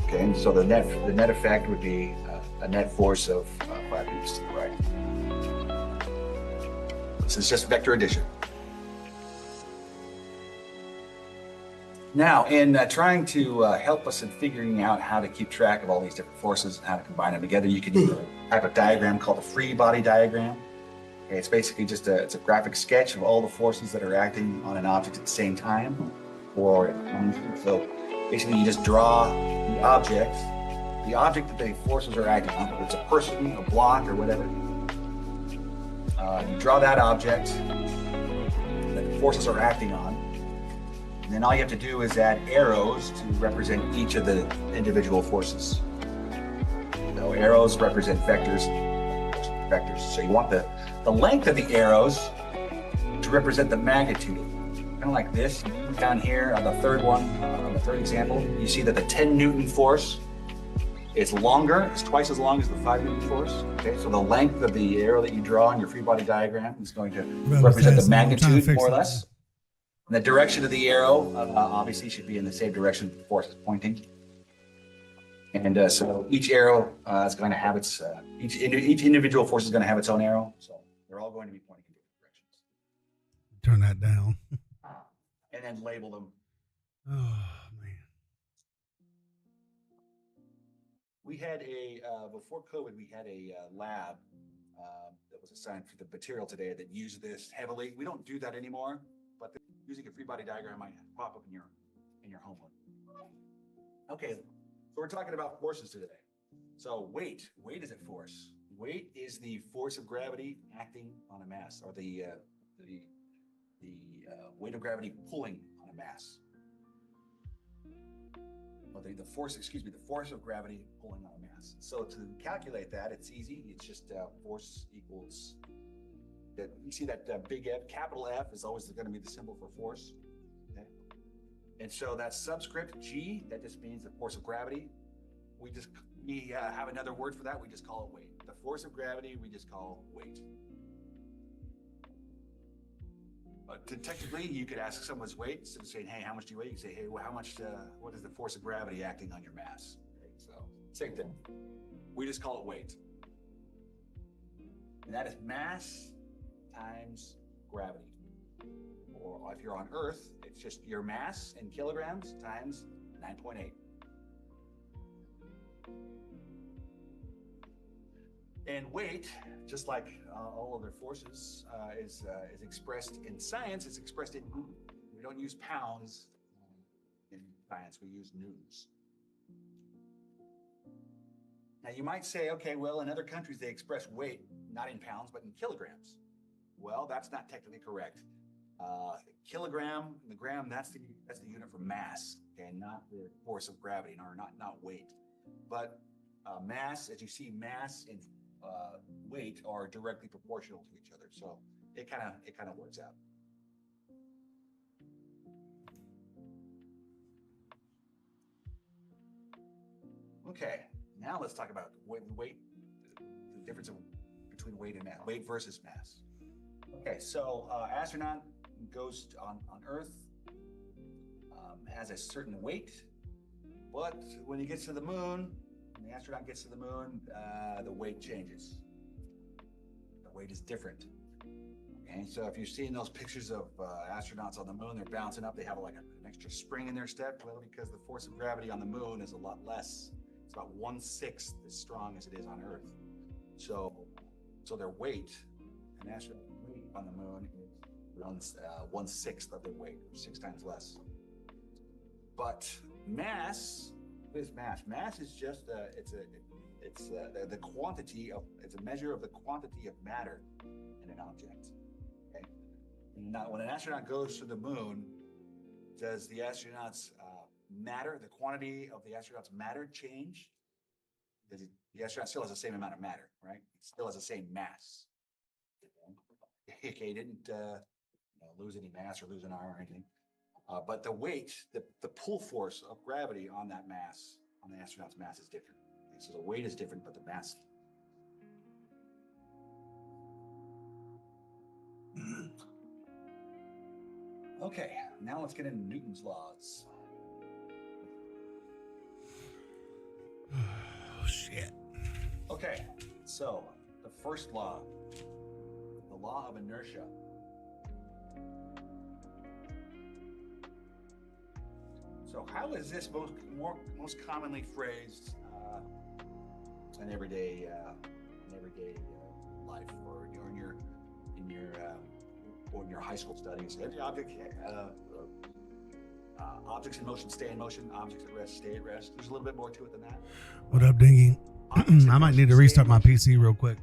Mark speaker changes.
Speaker 1: Okay, and so the net effect would be a net force of 5 newtons to the right. This is just vector addition. Now, in trying to help us in figuring out how to keep track of all these different forces and how to combine them together, you can use a type of diagram called a free body diagram. Okay, it's basically just it's a graphic sketch of all the forces that are acting on an object at the same time. So basically you just draw the object that the forces are acting on, whether it's a person, a block, or whatever. You draw that object that the forces are acting on. And then all you have to do is add arrows to represent each of the individual forces. So arrows represent vectors. So you want the length of the arrows to represent the magnitude. Kind of like this. Down here on the third one, on the third example, you see that the 10 Newton force is longer, it's twice as long as the 5 Newton force. Okay, so the length of the arrow that you draw in your free body diagram is going to represent the magnitude, more or less. And the direction of the arrow obviously should be in the same direction the force is pointing. And so each arrow is going to have its, each individual force is going to have its own arrow. So they're all going to be pointing in different directions.
Speaker 2: Turn that down.
Speaker 1: And then label them.
Speaker 2: Oh, man.
Speaker 1: We had before COVID, we had a lab that was assigned for the material today that used this heavily. We don't do that anymore, but using a free body diagram might pop up in your homework. Okay, so we're talking about forces today. So weight is a force. Weight is the force of gravity acting on a mass, or the weight of gravity pulling on a mass. Or the force of gravity pulling on a mass. So to calculate that, it's easy. It's just force equals, you see that big F, capital F is always going to be the symbol for force. Okay? And so that subscript G, that just means the force of gravity. We have another word for that. We just call it weight. The force of gravity, we just call weight. Technically, you could ask someone's weight, instead of saying, hey, how much do you weigh? You can say, hey, well, what is the force of gravity acting on your mass? Okay, so same thing. We just call it weight. And that is mass times gravity. Or if you're on Earth, it's just your mass in kilograms times 9.8. And weight, just like all other forces, is expressed in science. It's expressed in Newton. We don't use pounds in science. We use newtons. Now you might say, okay, well, in other countries they express weight not in pounds but in kilograms. Well, that's not technically correct. Kilogram, the gram, that's the unit for mass, okay, not the force of gravity, or not weight. But mass, as you see, mass and weight are directly proportional to each other, so it kind of works out. Okay, now let's talk about weight, the difference between weight and mass, weight versus mass. Okay, so astronaut goes on Earth, has a certain weight, but when he gets to the moon, when the astronaut gets to the moon, the weight changes. The weight is different. Okay, so if you've seen those pictures of astronauts on the moon, they're bouncing up, they have like an extra spring in their step, well, because the force of gravity on the moon is a lot less. It's about 1/6 as strong as it is on Earth. So their weight, an astronaut's weight on the moon is 1/6 of their weight, or 6 times less. But mass, what is mass? Mass is just the quantity of, it's a measure of the quantity of matter in an object. Okay. Now, when an astronaut goes to the moon, does the astronauts matter, the quantity of the astronauts matter change? The astronaut still has the same amount of matter, right? It still has the same mass. Okay, he didn't lose any mass or lose an arm or anything. But the weight, the pull force of gravity on that mass, on the astronaut's mass, is different. Okay, so the weight is different, but the mass. Okay, now let's get into Newton's laws.
Speaker 2: shit.
Speaker 1: Okay, so the first law, the law of inertia. So how is this most commonly phrased in everyday life, or in your high school studies? Every object, objects in motion stay in motion. Objects at rest stay at rest. There's a little bit more to it than that.
Speaker 2: What up, Dingy?
Speaker 1: Objects in
Speaker 2: I might
Speaker 1: motion
Speaker 2: need to
Speaker 1: stay in
Speaker 2: restart my
Speaker 1: motion.
Speaker 2: PC real quick.